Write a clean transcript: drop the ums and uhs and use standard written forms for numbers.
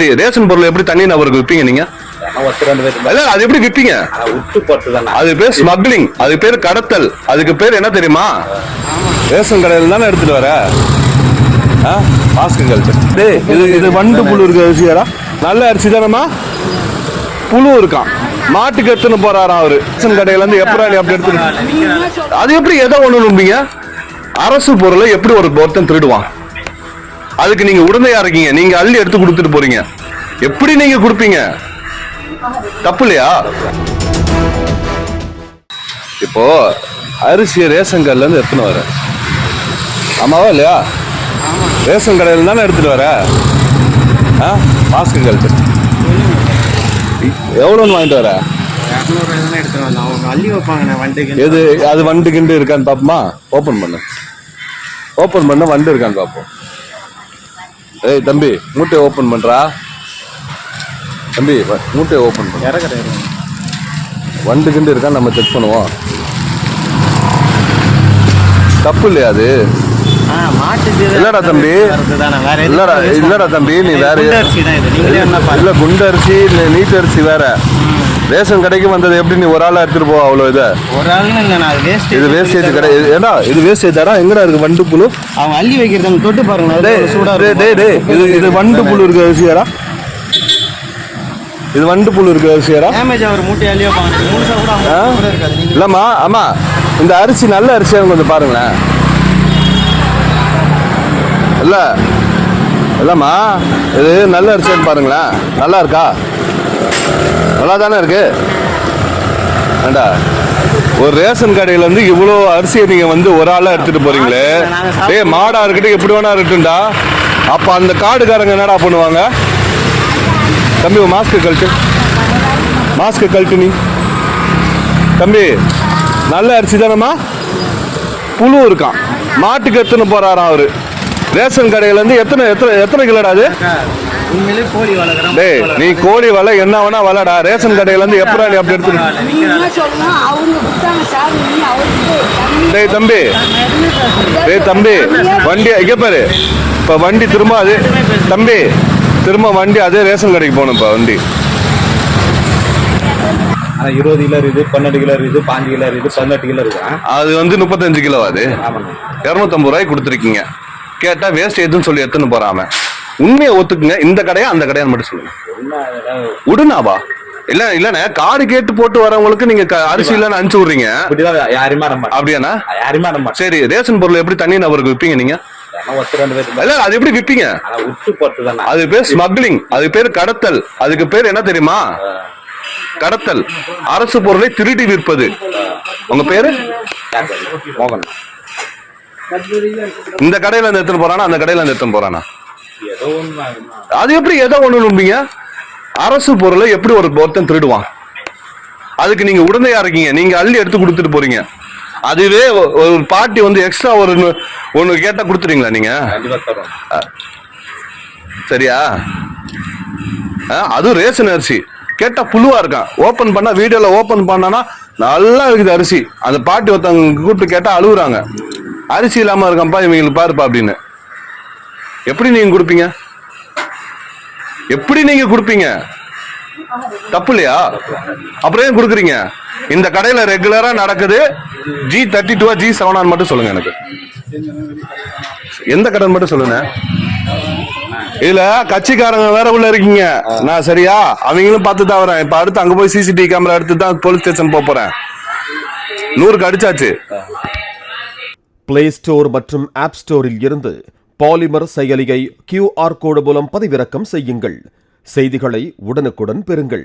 Ration பொருள் எப்படி தண்ணி நபருக்கு விற்பீங்க நீங்க? அது எப்படி விற்பீங்க? அது பேர் ஸ்மக்லிங், அது பேர் கடத்தல். அதுக்கு பேர் என்ன தெரியுமா? ரேஷன் கடையில் தானே எடுத்துட்டு வர மாஸ்குகள். இது வண்டு புழு இருக்க அரிசியாரா? நல்ல அரிசி தானம்மா? புழு இருக்கான். மாட்டுக்கு எடுத்துன்னு போறாராம் அவரு. ரேஷன் கடையில இருந்து எப்படி அப்படி எடுத்து அது எப்படி எதை ஒண்ணு நம்பீங்க? அரசு பொருளை எப்படி ஒருத்தன் திருடுவான்? அதுக்கு நீங்க உடந்தையா இருக்கீங்க. நீங்க அள்ளி எடுத்து கொடுத்துட்டு போறீங்க. எப்படி நீங்க கொடுப்பீங்க? தப்பு இல்லையா? இப்போ அரிசியை ரேஷன் கடையில இருந்து எடுத்துன்னு வர, ஆமாவா இல்லையா? ரேஷன் கடையில தானே எடுத்துட்டு வர. மாஸ்குகள் எவ்வளோன்னு வாங்கிட்டு வர? எது அது வண்டு கிண்டு இருக்கான்னு பாப்போமா? ஓபன் பண்ணு, ஓபன் பண்ண வண்டு இருக்கான்னு பாப்போம். ஏய் தம்பி, மூட்டை ஓபன் பண்றா தம்பி, மூட்டை ஓபன் பண்ண. வண்டு கிண்டு இருக்கா நம்ம செக் பண்ணுவோம். தப்பு இல்லையா அது? இல்லடா தம்பி, இல்லடா தம்பி, நீ வேற இல்ல குண்டு அரிசி நீட் அரிசி வேற. ரேஷன் கடைக்கு வந்தது எப்படி நீ ஒரு ஆளா எடுத்துட்டு போ? அவ்வளவு இது வேஸ்டேஜ் கடை. ஏடா இது வேஸ்டேஜ் தாடா. எங்கடா இருக்கு வண்டு புழு? அவங்க அள்ளி வைக்கிறது தொட்டு பாருங்க. இது வண்டு புழு இருக்க அரிசியாரா? இது வண்டு புழு இருக்க அரிசியாரா? இல்லம்மா, ஆமா இந்த அரிசி நல்ல அரிசியான்னு கொஞ்சம் பாருங்களேன். இல்ல இல்லம்மா, இது நல்ல அரிசியான்னு பாருங்களேன். நல்லா இருக்கா? நல்லா தானே இருக்கு. ஏண்டா ஒரு ரேஷன் கடையில இருந்து இவ்வளோ அரிசியை நீங்க வந்து ஒரு ஆளா எடுத்துட்டு போறீங்களே. மாடா இருக்கட்டும் எப்படி வேணா இருக்கட்டும்டா. அப்ப அந்த காடுகாரங்க என்னடா பண்ணுவாங்க? தம்பி மாஸ்க் கழட்டு, மாஸ்க் கழட்டு. நீ தம்பி நல்ல அரிசி தானம்மா? புழு இருக்கான். மாட்டுக்கு எடுத்துன்னு போறாராம் அவரு. ரேஷன் கடையில இருந்து எத்தனை கிலோடா அது? டேய் நீ கோழி வலை என்ன வேணா வலைடா. ரேஷன் கடையில இருந்து எப்படி அப்படி எடுத்து. டேய் தம்பி, டேய் தம்பி, வண்டி இங்க பாரு. இப்ப வண்டி திரும்ப அது தம்பி, திரும்ப வண்டி அதே ரேஷன் கடைக்கு போகணும். இப்ப வண்டி 20 கிலோ இருக்குது, 12 கிலோ இருக்குது, 5 கிலோ இருக்குது, 18 கிலோ இருக்கு. அது வந்து 35 கிலோ. அது 250 ரூபாய்க்கு கொடுத்துருக்கீங்க. கேட்டா வேஸ்ட் எதுன்னு சொல்லி எடுத்துன்னு போறாம. உண்மையை ஒத்துக்குங்க. இந்த கடையா அந்த கடையான்னு மட்டும் சொல்லுங்க. உடனாவா? இல்லண்ணே, காடு கேட்டு போட்டு வரவங்களுக்கு நீங்க அரிசி இல்லன்னு அனுப்பிச்சு விடுறீங்க. அப்படியாண்ணா? சரி, ரேஷன் பொருள் எப்படி தண்ணி நபருக்கு விற்பீங்க நீங்க? அது எப்படி விற்பீங்க? அது பேர் ஸ்மக்லிங், அது பேர் கடத்தல். அதுக்கு பேர் என்ன தெரியுமா? கடத்தல். அரசு பொருளை திருடி விற்பது. உங்க பேரு மோகன். இந்த கடையில இருந்து எடுத்துன்னு போறானா அந்த கடையில இருந்து எடுத்துன்னு போறானா? அது எப்படி எதை ஒண்ணு நம்பீங்க? அரசு பொருளை எப்படி ஒருத்தன் திருடுவான்? அதுக்கு நீங்க உடந்தையா இருக்கீங்க. நீங்க அள்ளி எடுத்து கொடுத்துட்டு போறீங்க. அதுவே ஒரு பாட்டி வந்து எக்ஸ்ட்ரா ஒண்ணு கேட்டா கொடுத்துறீங்களா நீங்க? சரியா? அதுவும் ரேஷன் அரிசி கேட்டா புழுவா இருக்கான். ஓபன் பண்ணா வீடியோல ஓபன் பண்ணா நல்லா இருக்குது அரிசி. அந்த பாட்டி ஒருத்தவங்க கூப்பிட்டு கேட்டா அழுகுறாங்க. அரிசி இல்லாம இருக்கான்ப்பா இவங்களுக்கு பாருப்பா அப்படின்னு. எப்படி நீங்க கொடுப்பீங்க? எப்படி நீங்க கொடுப்பீங்க? தப்பு இல்லையா? அப்புறம் ஏன் கொடுக்குறீங்க? இந்த கடையில ரெகுலரா நடக்குது. G32 G7 மட்டும் சொல்லுங்க எனக்கு. எந்த கடன் மட்டும் சொல்லுங்க. இதுல கட்சிக்காரங்க வேற உள்ள இருக்கீங்க. நான் சரியா? அவங்களும் பார்த்து தான் வரேன். இப்ப அடுத்து அங்க போய் CCTV கேமரா எடுத்து தான் போலீஸ் ஸ்டேஷன் போறேன். 100க்கு அடிச்சாச்சு. பிளே ஸ்டோர் மற்றும் ஆப் ஸ்டோரில் இருந்து பாலிமர் செயலியை QR கோடு மூலம் பதிவிறக்கம் செய்யுங்கள். செய்திகளை உடனுக்குடன் பெறுங்கள்.